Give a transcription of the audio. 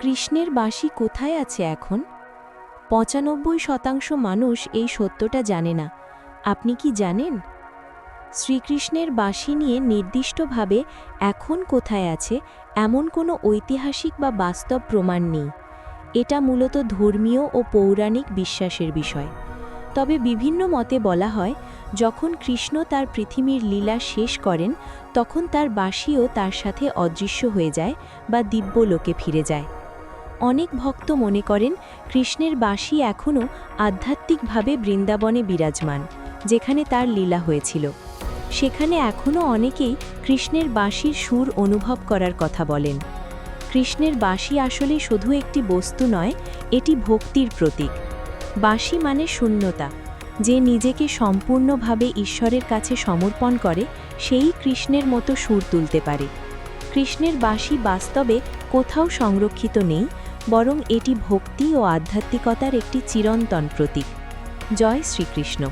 কৃষ্ণের বাঁশি কোথায় আছে এখন? ৯৫% মানুষ এই সত্যটা জানে না। আপনি কি জানেন? শ্রীকৃষ্ণের বাঁশি নিয়ে নির্দিষ্টভাবে এখন কোথায় আছে এমন কোনো ঐতিহাসিক বা বাস্তব প্রমাণ নেই। এটা মূলত ধর্মীয় ও পৌরাণিক বিশ্বাসের বিষয়। তবে বিভিন্ন মতে বলা হয়, যখন কৃষ্ণ তার পৃথিবীর লীলা শেষ করেন তখন তার বাঁশিও তার সাথে অদৃশ্য হয়ে যায় বা দিব্যলোকে ফিরে যায়। অনেক ভক্ত মনে করেন কৃষ্ণের বাঁশি এখনও আধ্যাত্মিকভাবে বৃন্দাবনে বিরাজমান, যেখানে তার লীলা হয়েছিল। সেখানে এখনও অনেকেই কৃষ্ণের বাঁশির সুর অনুভব করার কথা বলেন। কৃষ্ণের বাঁশি আসলে শুধু একটি বস্তু নয়, এটি ভক্তির প্রতীক। বাঁশি মানে শূন্যতা। যে নিজেকে সম্পূর্ণভাবে ঈশ্বরের কাছে সমর্পণ করে, সেই কৃষ্ণের মতো সুর তুলতে পারে। কৃষ্ণের বাঁশি বাস্তবে কোথাও সংরক্ষিত নেই, বরং এটি ভক্তি ও আধ্যাত্মিকতার একটি চিরন্তন প্রতীক। জয় শ্রীকৃষ্ণ।